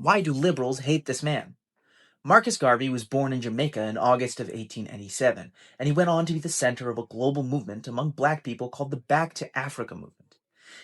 Why do liberals hate this man? Marcus Garvey was born in Jamaica in August of 1887, and he went on to be the center of a global movement among black people called the Back to Africa movement.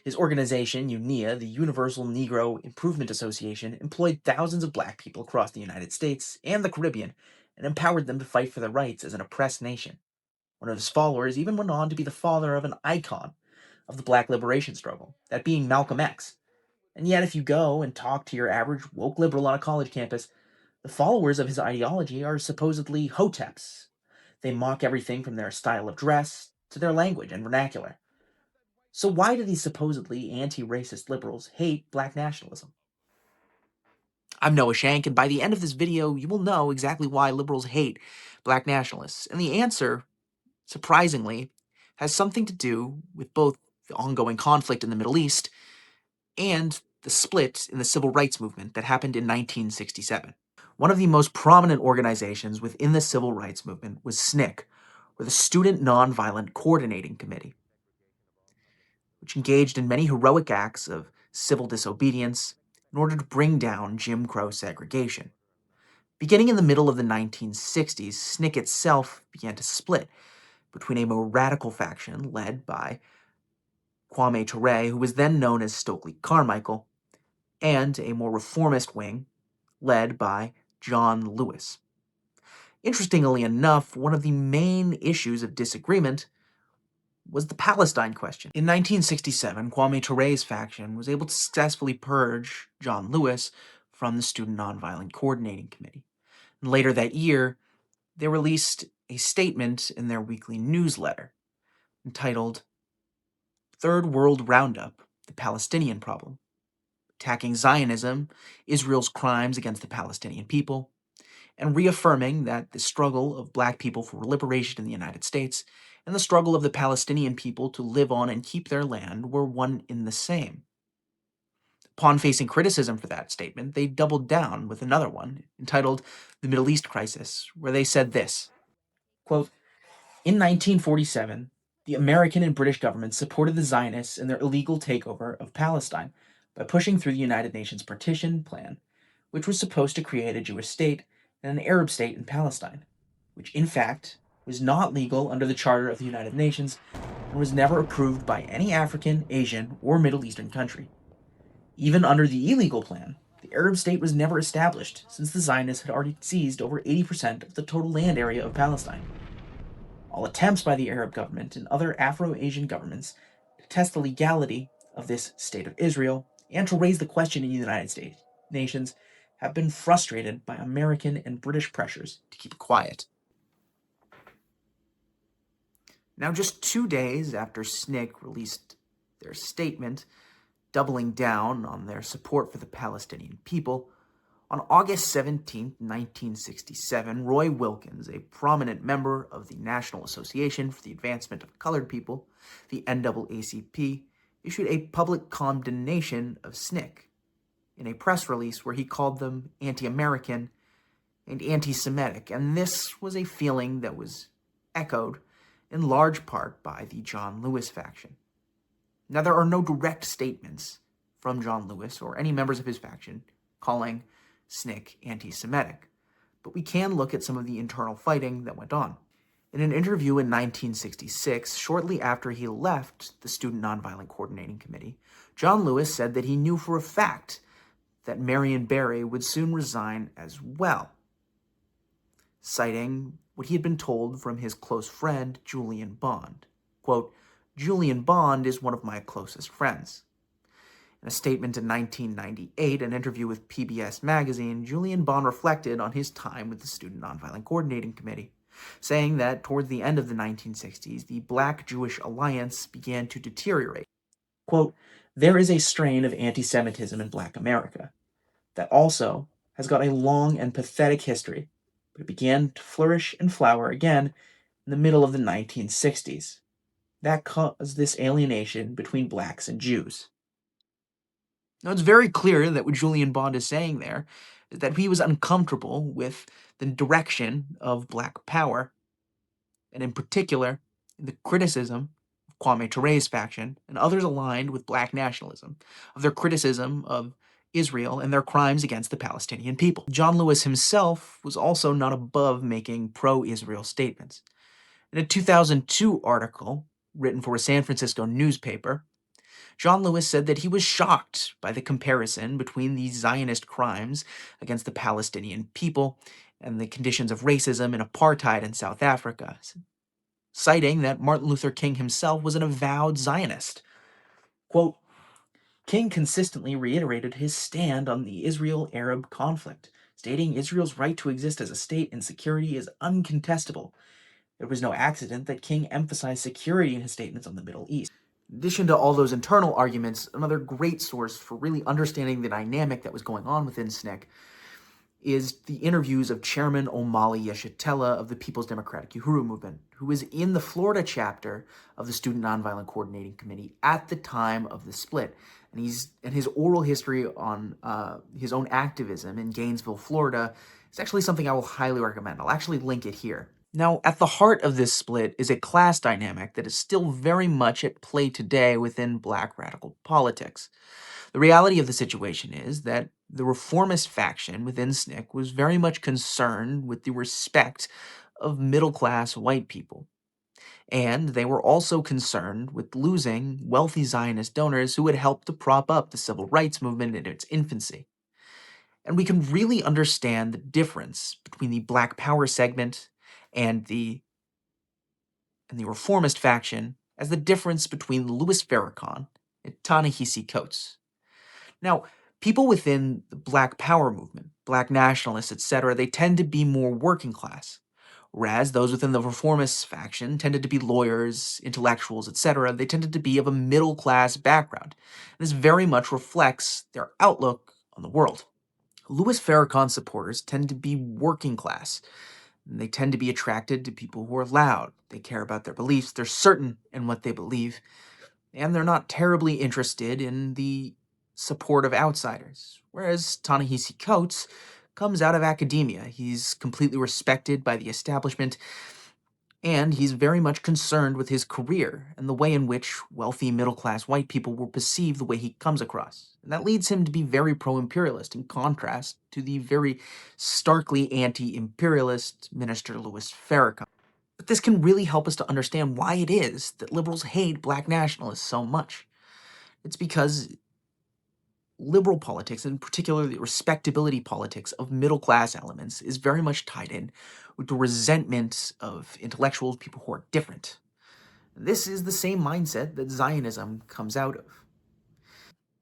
His organization, UNIA, the Universal Negro Improvement Association, employed thousands of black people across the United States and the Caribbean and empowered them to fight for their rights as an oppressed nation. One of his followers even went on to be the father of an icon of the black liberation struggle, that being Malcolm X. And yet, if you go and talk to your average woke liberal on a college campus, the followers of his ideology are supposedly hoteps. They mock everything from their style of dress to their language and vernacular. So why do these supposedly anti-racist liberals hate black nationalism? I'm Noah Shank, and by the end of this video, you will know exactly why liberals hate black nationalists. And the answer, surprisingly, has something to do with both the ongoing conflict in the Middle East and the split in the civil rights movement that happened in 1967. One of the most prominent organizations within the civil rights movement was SNCC, or the Student Nonviolent Coordinating Committee, which engaged in many heroic acts of civil disobedience in order to bring down Jim Crow segregation. Beginning in the middle of the 1960s, SNCC itself began to split between a more radical faction led by Kwame Ture, who was then known as Stokely Carmichael, and a more reformist wing led by John Lewis. Interestingly enough, one of the main issues of disagreement was the Palestine question. In 1967, Kwame Ture's faction was able to successfully purge John Lewis from the Student Nonviolent Coordinating Committee. And later that year, they released a statement in their weekly newsletter entitled Third World Roundup, The Palestinian Problem, attacking Zionism, Israel's crimes against the Palestinian people, and reaffirming that the struggle of black people for liberation in the United States and the struggle of the Palestinian people to live on and keep their land were one in the same. Upon facing criticism for that statement, they doubled down with another one, entitled The Middle East Crisis, where they said this, quote, in 1947, the American and British governments supported the Zionists in their illegal takeover of Palestine by pushing through the United Nations Partition Plan, which was supposed to create a Jewish state and an Arab state in Palestine, which in fact was not legal under the Charter of the United Nations and was never approved by any African, Asian, or Middle Eastern country. Even under the illegal plan, the Arab state was never established since the Zionists had already seized over 80% of the total land area of Palestine. All attempts by the Arab government and other Afro-Asian governments to test the legality of this State of Israel and to raise the question in the United States nations have been frustrated by American and British pressures to keep it quiet. Now, just 2 days after SNCC released their statement, doubling down on their support for the Palestinian people, on August 17, 1967, Roy Wilkins, a prominent member of the National Association for the Advancement of Colored People, the NAACP, issued a public condemnation of SNCC in a press release where he called them anti-American and anti-Semitic, and this was a feeling that was echoed in large part by the John Lewis faction. Now, there are no direct statements from John Lewis or any members of his faction calling SNCC anti-Semitic, but we can look at some of the internal fighting that went on. In an interview in 1966, shortly after he left the Student Nonviolent Coordinating Committee, John Lewis said that he knew for a fact that Marion Barry would soon resign as well, citing what he had been told from his close friend, Julian Bond. Quote, Julian Bond is one of my closest friends. In a statement in 1998, an interview with PBS Magazine, Julian Bond reflected on his time with the Student Nonviolent Coordinating Committee, saying that toward the end of the 1960s, the Black-Jewish alliance began to deteriorate. Quote, there is a strain of anti-Semitism in Black America that also has got a long and pathetic history, but it began to flourish and flower again in the middle of the 1960s. That caused this alienation between blacks and Jews. Now, it's very clear that what Julian Bond is saying there is that he was uncomfortable with the direction of black power, and in particular, the criticism of Kwame Ture's faction and others aligned with black nationalism, of their criticism of Israel and their crimes against the Palestinian people. John Lewis himself was also not above making pro-Israel statements. In a 2002 article written for a San Francisco newspaper, John Lewis said that he was shocked by the comparison between the Zionist crimes against the Palestinian people and the conditions of racism and apartheid in South Africa, citing that Martin Luther King himself was an avowed Zionist. Quote, King consistently reiterated his stand on the Israel-Arab conflict, stating Israel's right to exist as a state and security is uncontestable. It was no accident that King emphasized security in his statements on the Middle East. In addition to all those internal arguments, another great source for really understanding the dynamic that was going on within SNCC is the interviews of Chairman Omali Yeshitela of the People's Democratic Uhuru Movement, who was in the Florida chapter of the Student Nonviolent Coordinating Committee at the time of the split. And his oral history on his own activism in Gainesville, Florida, is actually something I will highly recommend. I'll actually link it here. Now, at the heart of this split is a class dynamic that is still very much at play today within Black radical politics. The reality of the situation is that the reformist faction within SNCC was very much concerned with the respect of middle-class white people. And they were also concerned with losing wealthy Zionist donors who had helped to prop up the civil rights movement in its infancy. And we can really understand the difference between the Black Power segment and the reformist faction as the difference between Louis Farrakhan and Ta-Nehisi Coates. Now, people within the Black Power movement, Black nationalists, etc., they tend to be more working class, whereas those within the reformist faction tended to be lawyers, intellectuals, etc. They tended to be of a middle class background. And this very much reflects their outlook on the world. Louis Farrakhan supporters tend to be working class. They tend to be attracted to people who are loud. They care about their beliefs. They're certain in what they believe. And they're not terribly interested in the support of outsiders. Whereas Ta-Nehisi Coates comes out of academia. He's completely respected by the establishment, and he's very much concerned with his career and the way in which wealthy middle-class white people will perceive the way he comes across. And that leads him to be very pro-imperialist, in contrast to the very starkly anti-imperialist Minister Louis Farrakhan. But this can really help us to understand why it is that liberals hate Black nationalists so much. It's because liberal politics, and particularly respectability politics of middle-class elements, is very much tied in with the resentment of intellectuals, people who are different. This is the same mindset that Zionism comes out of.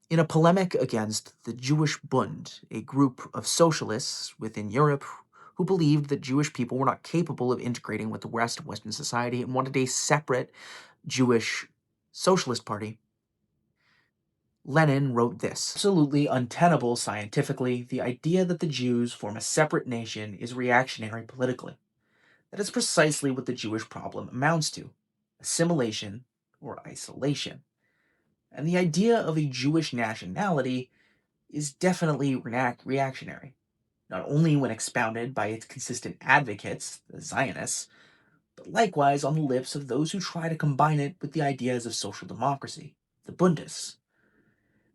In a polemic against the Jewish Bund, a group of socialists within Europe who believed that Jewish people were not capable of integrating with the rest of Western society and wanted a separate Jewish socialist party, Lenin wrote this: absolutely untenable scientifically, the idea that the Jews form a separate nation is reactionary politically. That is precisely what the Jewish problem amounts to: assimilation or isolation. And the idea of a Jewish nationality is definitely reactionary, not only when expounded by its consistent advocates, the Zionists, but likewise on the lips of those who try to combine it with the ideas of social democracy, the Bundists.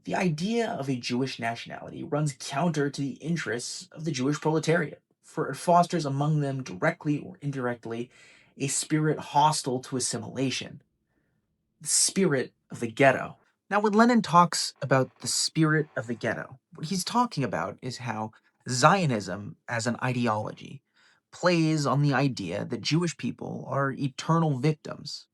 The idea of a Jewish nationality runs counter to the interests of the Jewish proletariat, for it fosters among them, directly or indirectly, a spirit hostile to assimilation, the spirit of the ghetto. Now, when Lenin talks about the spirit of the ghetto, what he's talking about is how Zionism as an ideology plays on the idea that Jewish people are eternal victims.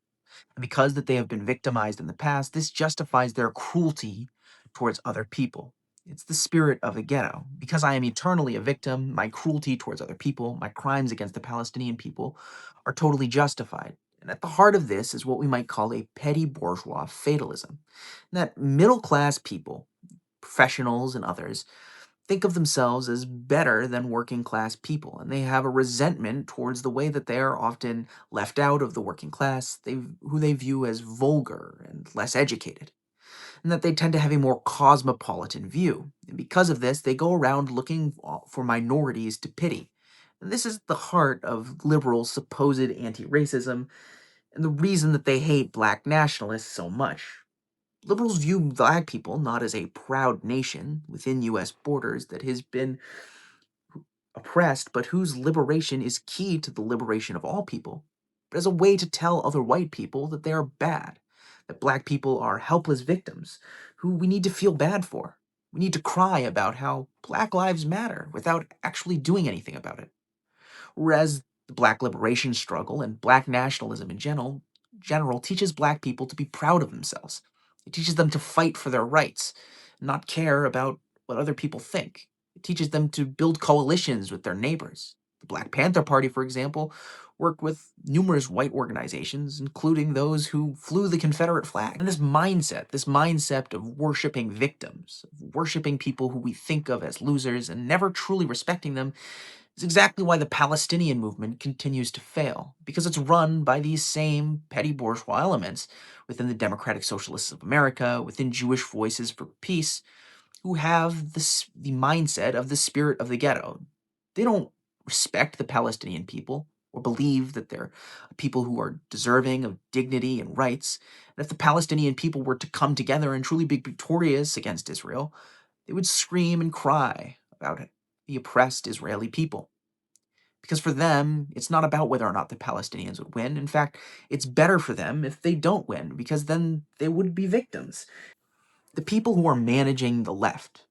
And because that they have been victimized in the past, this justifies their cruelty towards other people. It's the spirit of the ghetto. Because I am eternally a victim, my cruelty towards other people, my crimes against the Palestinian people are totally justified. And at the heart of this is what we might call a petty bourgeois fatalism. That middle-class people, professionals and others, think of themselves as better than working class people, and they have a resentment towards the way that they are often left out of the working class, who they view as vulgar and less educated, and that they tend to have a more cosmopolitan view. And because of this, they go around looking for minorities to pity. And this is the heart of liberals' supposed anti-racism, and the reason that they hate Black nationalists so much. Liberals view black people not as a proud nation within U.S. borders that has been oppressed, but whose liberation is key to the liberation of all people, but as a way to tell other white people that they are bad, that black people are helpless victims who we need to feel bad for. We need to cry about how Black lives matter without actually doing anything about it. Whereas the Black liberation struggle and Black nationalism in general teaches Black people to be proud of themselves. It teaches them to fight for their rights, not care about what other people think. It teaches them to build coalitions with their neighbors. The Black Panther Party, for example, worked with numerous white organizations, including those who flew the Confederate flag. And this mindset of worshiping victims, of worshiping people who we think of as losers and never truly respecting them, is exactly why the Palestinian movement continues to fail, because it's run by these same petty bourgeois elements within the Democratic Socialists of America, within Jewish Voices for Peace, who have the mindset of the spirit of the ghetto. They don't respect the Palestinian people or believe that they're people who are deserving of dignity and rights. And if the Palestinian people were to come together and truly be victorious against Israel, they would scream and cry about the oppressed Israeli people. Because for them, it's not about whether or not the Palestinians would win. In fact, it's better for them if they don't win, because then they would be victims. The people who are managing the left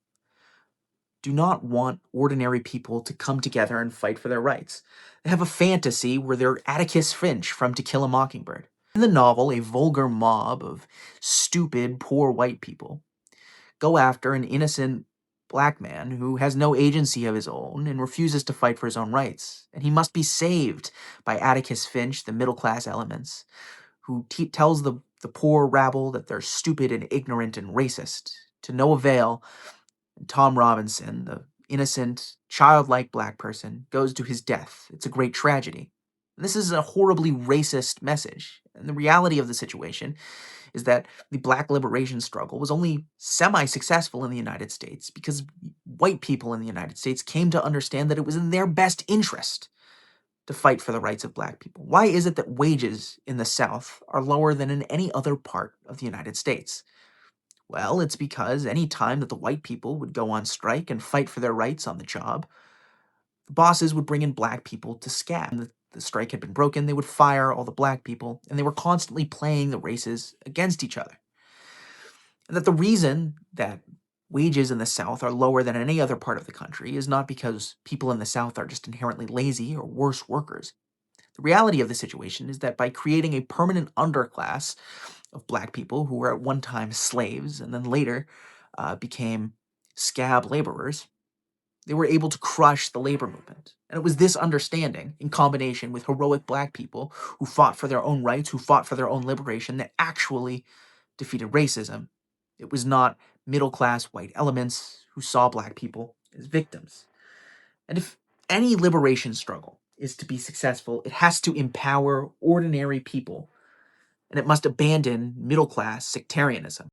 do not want ordinary people to come together and fight for their rights. They have a fantasy where they're Atticus Finch from To Kill a Mockingbird. In the novel, a vulgar mob of stupid, poor white people go after an innocent black man who has no agency of his own and refuses to fight for his own rights. And he must be saved by Atticus Finch, the middle-class elements, who tells the poor rabble that they're stupid and ignorant and racist, to no avail. And Tom Robinson, the innocent, childlike black person, goes to his death. It's a great tragedy. And this is a horribly racist message. And the reality of the situation is that the Black liberation struggle was only semi-successful in the United States because white people in the United States came to understand that it was in their best interest to fight for the rights of black people. Why is it that wages in the South are lower than in any other part of the United States? Well, it's because any time that the white people would go on strike and fight for their rights on the job, the bosses would bring in black people to scab. The strike had been broken, they would fire all the black people, and they were constantly playing the races against each other. And that the reason that wages in the South are lower than any other part of the country is not because people in the South are just inherently lazy or worse workers. The reality of the situation is that by creating a permanent underclass of black people who were at one time slaves and then later became scab laborers, they were able to crush the labor movement. And it was this understanding, in combination with heroic black people who fought for their own rights, who fought for their own liberation, that actually defeated racism. It was not middle-class white elements who saw black people as victims. And if any liberation struggle is to be successful, it has to empower ordinary people, and it must abandon middle-class sectarianism.